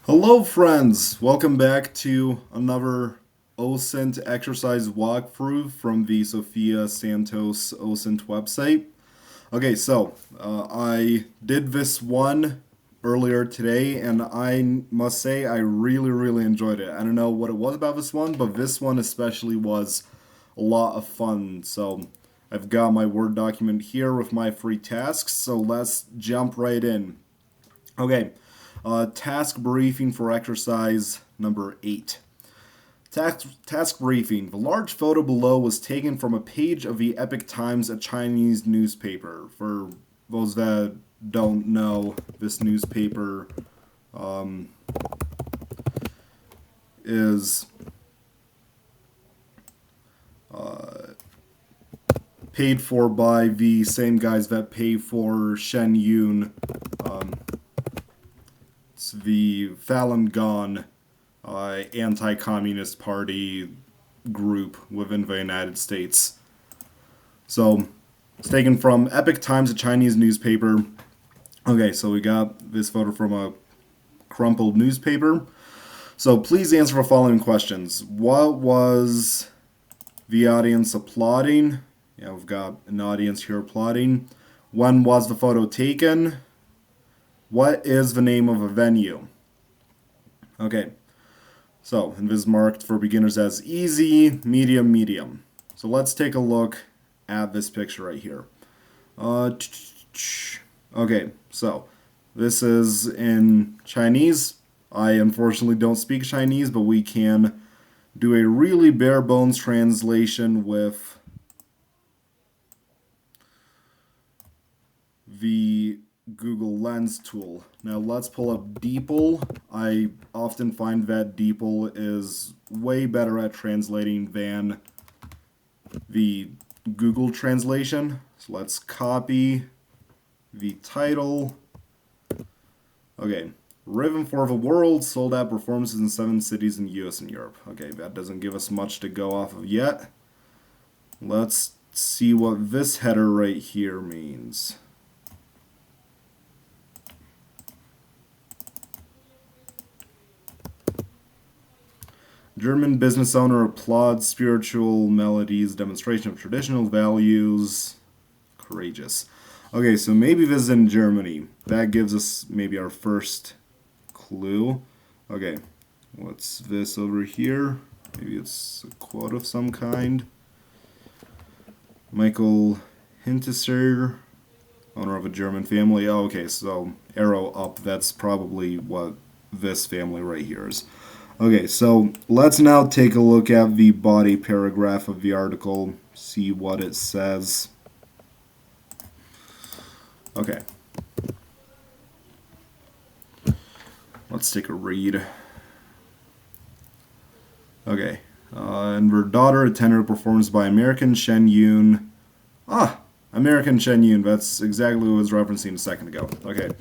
Hello, friends. Welcome back to another OSINT exercise walkthrough from the Sofia Santos OSINT website. Okay, I did this one earlier today, and I must say I really enjoyed it. I don't know what it was about this one, but this one especially was a lot of fun. So I've got my Word document here with my free tasks, so let's jump right in. Okay, task briefing for exercise number 8. Task briefing. The large photo below was taken from a page of the Epic Times, a Chinese newspaper. For those that don't know, this newspaper is paid for by the same guys that pay for Shen Yun. It's the Falun Gong anti-communist party group within the United States. So it's taken from Epic Times, a Chinese newspaper. Okay, so we got this photo from a crumpled newspaper. So please answer the following questions. What was the audience applauding? Yeah, we've got an audience here applauding. When was the photo taken? What is the name of a venue? Okay, so and this is marked for beginners as easy, medium. So let's take a look at this picture right here. Okay, so this is in Chinese. I unfortunately don't speak Chinese, but we can do a really bare bones translation with the Google Lens tool. Now let's pull up DeepL. I often find that DeepL is way better at translating than the Google translation. So let's copy the title. Okay, Rhythm for the World, sold out performances in 7 cities in the US and Europe. Okay, that doesn't give us much to go off of yet. Let's see what this header right here means. German business owner applauds spiritual melodies, demonstration of traditional values. Courageous. Okay, so maybe this is in Germany. That gives us maybe our first clue. Okay, what's this over here? Maybe it's a quote of some kind. Michael Hinteser, owner of a German family. Oh, okay, so arrow up. That's probably what this family right here is. Okay, so let's now take a look at the body paragraph of the article, see what it says. Okay. Let's take a read. Okay. And her daughter attended a performance by American Shen Yun. American Shen Yun. That's exactly what I was referencing a second ago. Okay.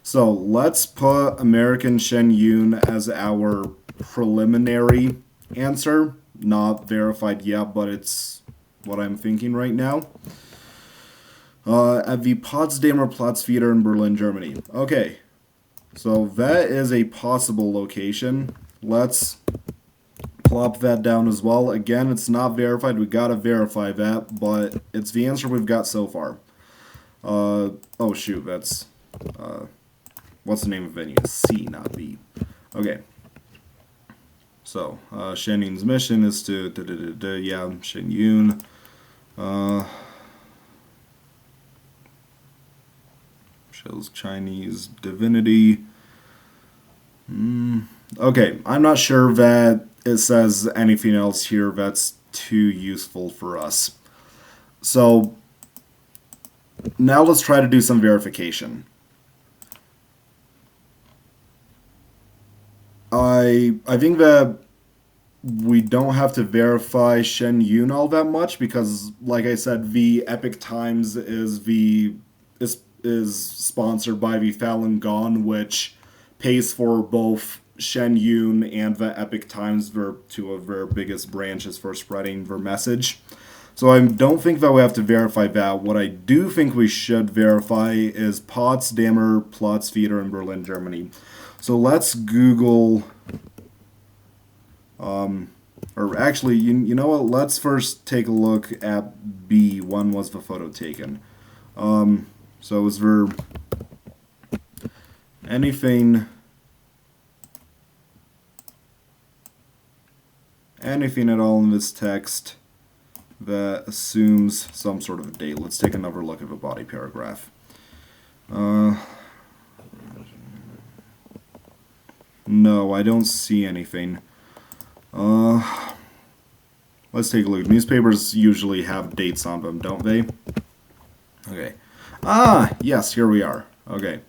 So let's put American Shen Yun as our preliminary answer. Not verified yet, but it's what I'm thinking right now. At the Potsdamer Platz Theater in Berlin, Germany. Okay, so that is a possible location. Let's plop that down as well. Again, it's not verified. We gotta verify that, but it's the answer we've got so far. Oh shoot, that's what's the name of the venue? C, not B. Okay. So, Shen Yun's mission is to, Shen Yun. Shows Chinese divinity. Okay, I'm not sure that it says anything else here that's too useful for us. So, now let's try to do some verification. I think that we don't have to verify Shen Yun all that much because, like I said, the Epic Times is sponsored by the Falun Gong, which pays for both Shen Yun and the Epic Times, two of their biggest branches for spreading their message. So I don't think that we have to verify that. What I do think we should verify is Potsdamer Platzfeeder in Berlin, Germany. So let's Google, or actually, you know what? Let's first take a look at B. When was the photo taken? So is there anything at all in this text that assumes some sort of a date? Let's take another look at the body paragraph. No, I don't see anything. Let's take a look. Newspapers usually have dates on them, don't they? Okay. Ah, yes, here we are. Okay.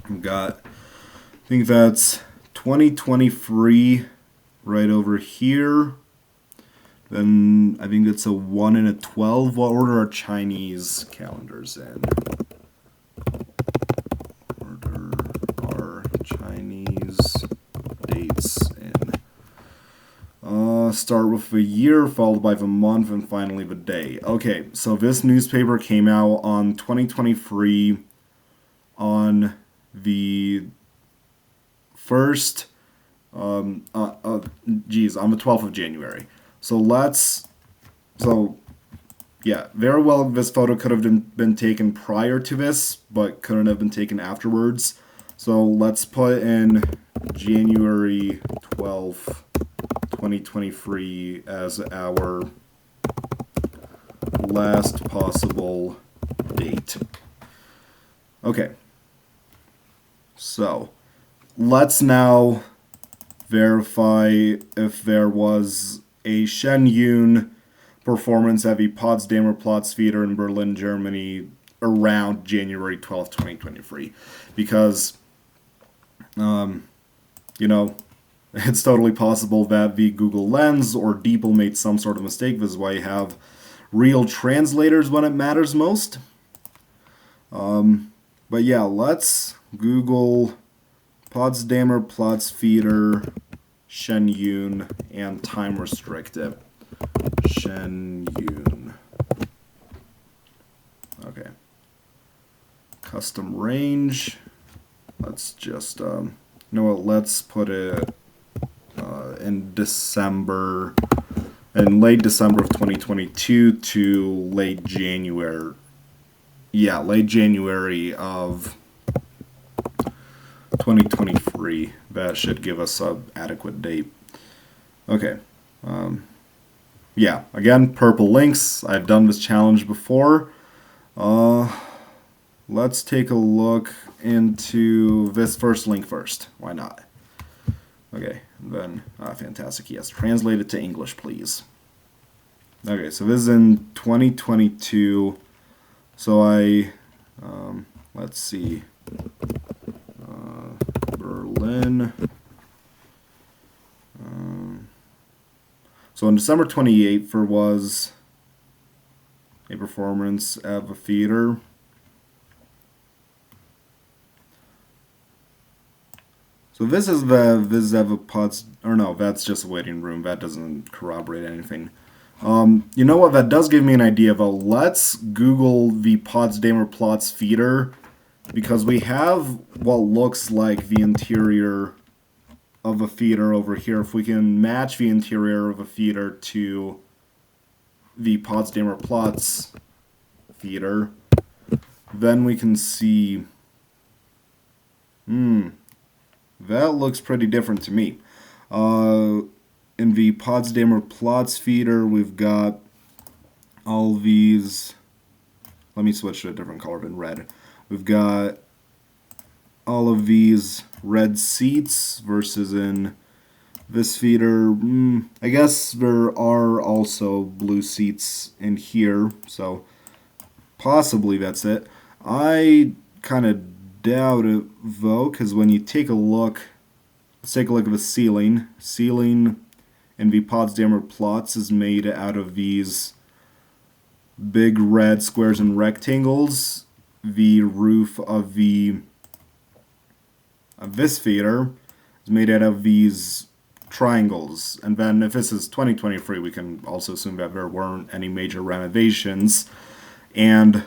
We've got, I think that's 2023 right over here. Then I think it's a 1 and a 12. What order are Chinese calendars in? Order are Chinese dates in? Start with the year, followed by the month, and finally the day. Okay, so this newspaper came out on 2023 on the first, on the 12th of January. Yeah, very well this photo could have been taken prior to this, but couldn't have been taken afterwards. So let's put in January 12th, 2023 as our last possible date. Okay. So let's now verify if there was a Shen Yun performance at the Potsdamer Platzfeeder in Berlin, Germany around January 12th, 2023. Because, it's totally possible that the Google Lens or DeepL made some sort of mistake. This is why you have real translators when it matters most. But yeah, let's Google Potsdamer Platzfeeder, Shen Yun, and time restricted. Shen Yun. Okay. Custom range. Let's just, let's put it in late December of 2022 to late January. Yeah, late January of 2023. That should give us an adequate date. Okay. Yeah, again, purple links. I've done this challenge before. Let's take a look into this first link first. Why not? Okay, then, fantastic, yes. Translate it to English, please. Okay, so this is in 2022. So let's see. Berlin. So on December 28th, there was a performance at the theater. So this is the Pots, or no, that's just a waiting room. That doesn't corroborate anything. You know what? That does give me an idea, though. Let's Google the Potsdamer Platzfeeder, because we have what looks like the interior of a theater over here. If we can match the interior of a theater to the Potsdamer Platz theater, then we can see. That looks pretty different to me. In the Potsdamer Platzfeeder, we've got all these. Let me switch to a different color than red. We've got all of these red seats versus in this theater. I guess there are also blue seats in here, so possibly that's it. I kind of doubt it, though, because when you take a look, let's take a look at the ceiling. Ceiling in the Potsdamer Platz is made out of these big red squares and rectangles. The roof of this theater is made out of these triangles. And then if this is 2023, we can also assume that there weren't any major renovations. And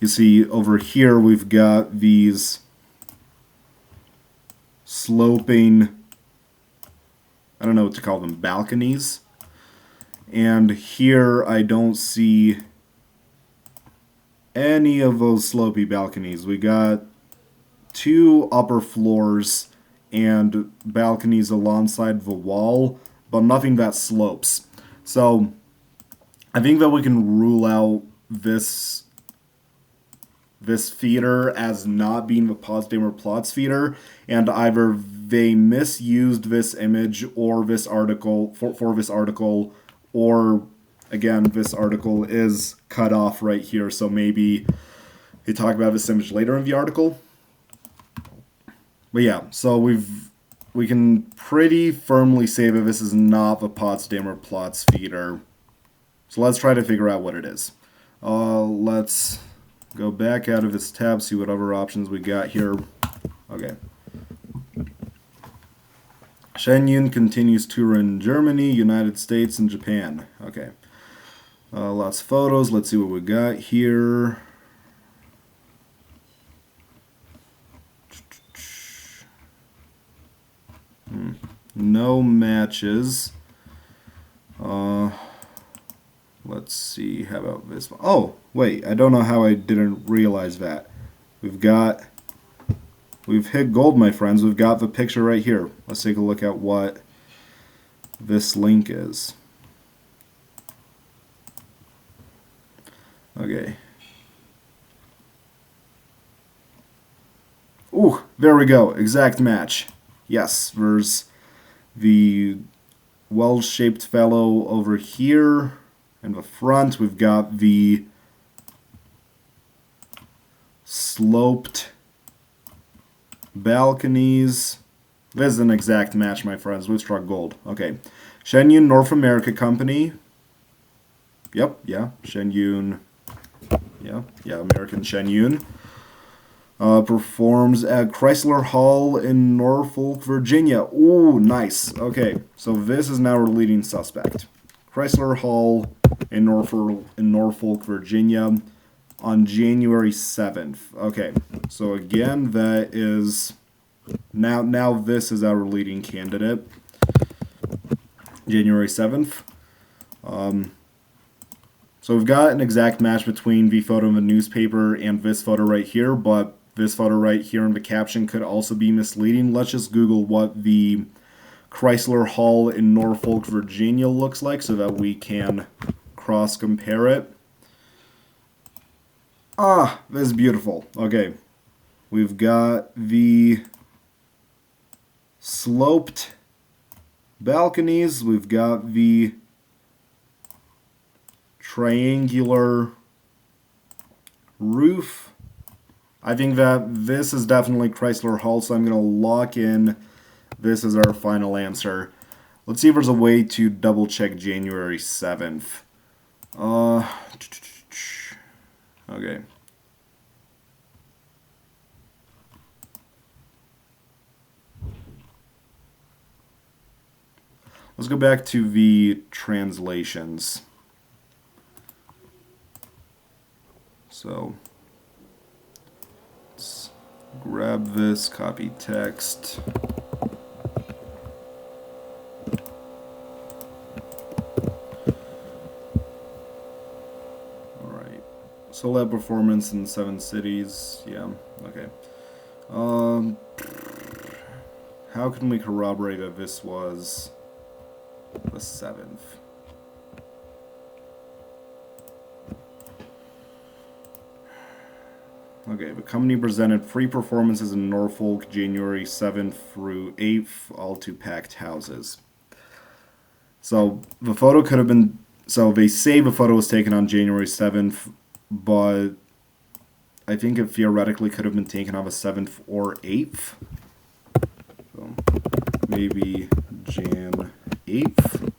you see over here we've got these sloping, I don't know what to call them, balconies. And here I don't see any of those slopey balconies. We got 2 upper floors and balconies alongside the wall, but nothing that slopes. So I think that we can rule out this theater as not being the Potsdamer Platz theater, and either they misused this image or this article for this article, or again, this article is cut off right here, so maybe they talk about this image later in the article. But yeah, so we can pretty firmly say that this is not the Potsdamer Platz theater. So let's try to figure out what it is. Let's go back out of this tab, see what other options we got here. Okay. Shenyun continues tour in Germany, United States, and Japan. Okay. Lots of photos. Let's see what we got here. No matches. Let's see. How about this one? Oh, wait. I don't know how I didn't realize that. We've hit gold, my friends. We've got the picture right here. Let's take a look at what this link is. Okay. Ooh, there we go. Exact match. Yes, there's the well-shaped fellow over here. In the front, we've got the sloped balconies. This is an exact match, my friends. We struck gold. Okay. Shenyun North America Company. Yep, yeah. Shenyun. Yeah, American Shenyun. Performs at Chrysler Hall in Norfolk, Virginia. Ooh, nice. Okay, so this is now our leading suspect. Chrysler Hall in Norfolk, Virginia on January 7th. Okay, so again, that is... Now this is our leading candidate. January 7th. So we've got an exact match between the photo in the newspaper and this photo right here, but this photo right here in the caption could also be misleading. Let's just Google what the Chrysler Hall in Norfolk, Virginia looks like so that we can cross-compare it. Ah, this is beautiful. Okay, we've got the sloped balconies. We've got the triangular roof. I think that this is definitely Chrysler Hall, so I'm going to lock in this as our final answer. Let's see if there's a way to double check January 7th. Okay. Let's go back to the translations. So let's grab this, copy text. Alright. Sold performance in 7 cities. Yeah, okay. How can we corroborate that this was the 7th? Okay, the company presented 3 performances in Norfolk, January 7th through 8th, all to packed houses. So the photo could have been, so they say the photo was taken on January 7th, but I think it theoretically could have been taken on the 7th or 8th. So maybe Jan 8th.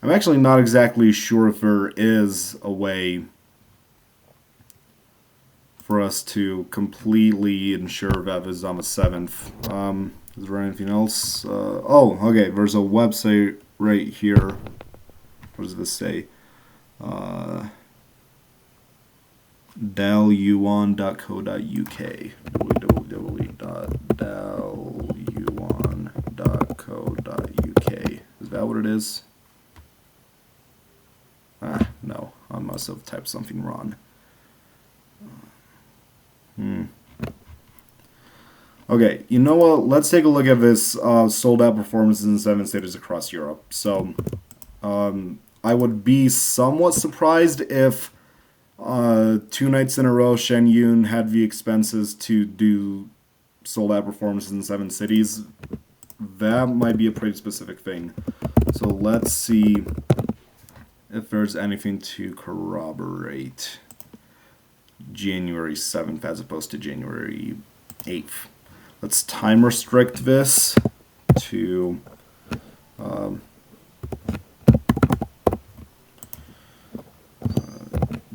I'm actually not exactly sure if there is a way for us to completely ensure that this is on the 7th. Is there anything else? Oh, okay. There's a website right here. What does this say? dalyuan.co.uk. www.dalyuan.co.uk. Is that what it is? No. I must have typed something wrong. Okay, you know what? Let's take a look at this sold out performances in 7 cities across Europe. So, I would be somewhat surprised if 2 nights in a row Shenyun had the expenses to do sold out performances in 7 cities. That might be a pretty specific thing. So let's see if there's anything to corroborate January 7th as opposed to January 8th. Let's time restrict this to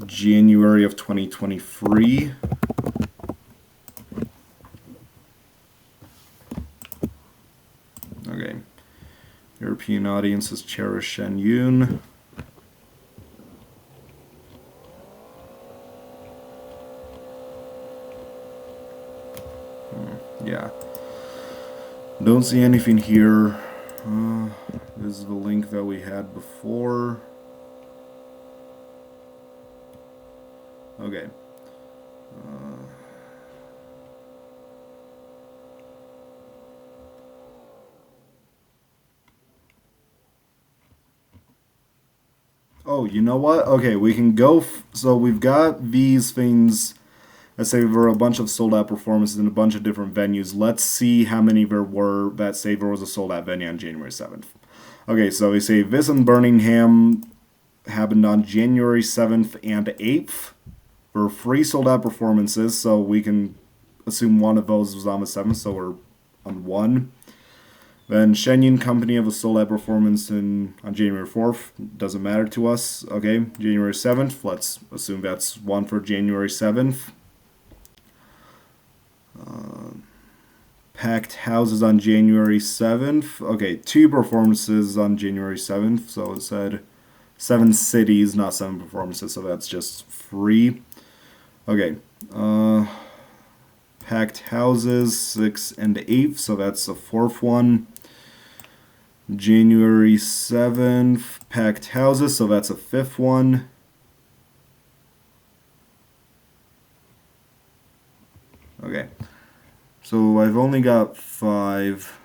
January of 2023. Okay. European audiences cherish Shenyun. Yeah. Don't see anything here. This is the link that we had before. Okay. Oh, you know what? Okay, we can go. So we've got these things. Let's say there were a bunch of sold out performances in a bunch of different venues. Let's see how many there were that say there was a sold out venue on January 7th. Okay, so we say this in Birmingham happened on January 7th and 8th. There were 3 sold out performances, so we can assume one of those was on the 7th, so we're on 1. Then Shenyun Company have a sold out performance on January 4th. Doesn't matter to us. Okay, January 7th. Let's assume that's 1 for January 7th. Packed houses on January 7th. Okay, 2 performances on January 7th. So it said 7 cities, not 7 performances. So that's just 3. Okay. Packed houses, 6 and 8. So that's the 4th one. January 7th. Packed houses. So that's a 5th one. Okay. So I've only got 5.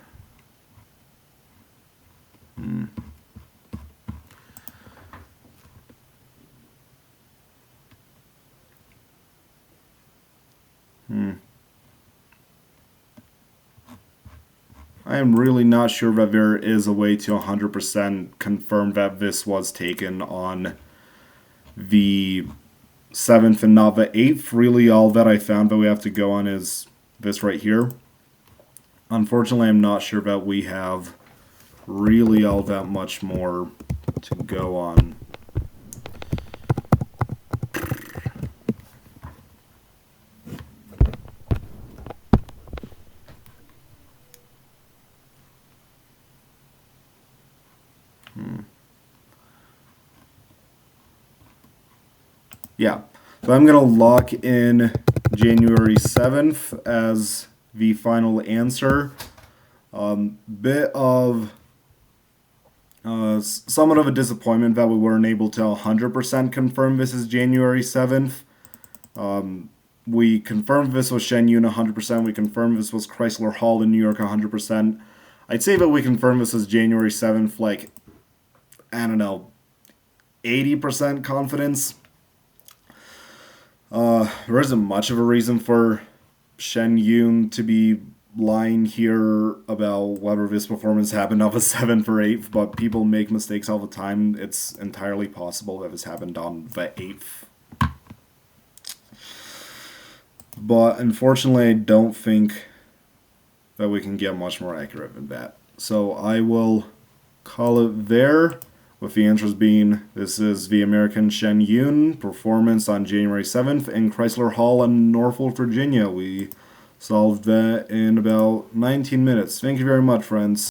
I am really not sure that there is a way to 100% confirm that this was taken on the 7th and not the 8th. Really, all that I found that we have to go on is this right here. Unfortunately, I'm not sure that we have really all that much more to go on. Yeah, so I'm going to lock in January 7th as the final answer. Bit of somewhat of a disappointment that we weren't able to 100% confirm this is January 7th. We confirmed this was Shenyun 100%. We confirmed this was Chrysler Hall in New York 100%. I'd say that we confirmed this was January 7th, like, I don't know, 80% confidence. There isn't much of a reason for Shenyun to be lying here about whether this performance happened on the 7th or 8th, but people make mistakes all the time. It's entirely possible that this happened on the 8th. But unfortunately, I don't think that we can get much more accurate than that. So I will call it there, with the answers being, this is the American Shenyun performance on January 7th in Chrysler Hall in Norfolk, Virginia. We Solved that in about 19 minutes. Thank you very much, friends.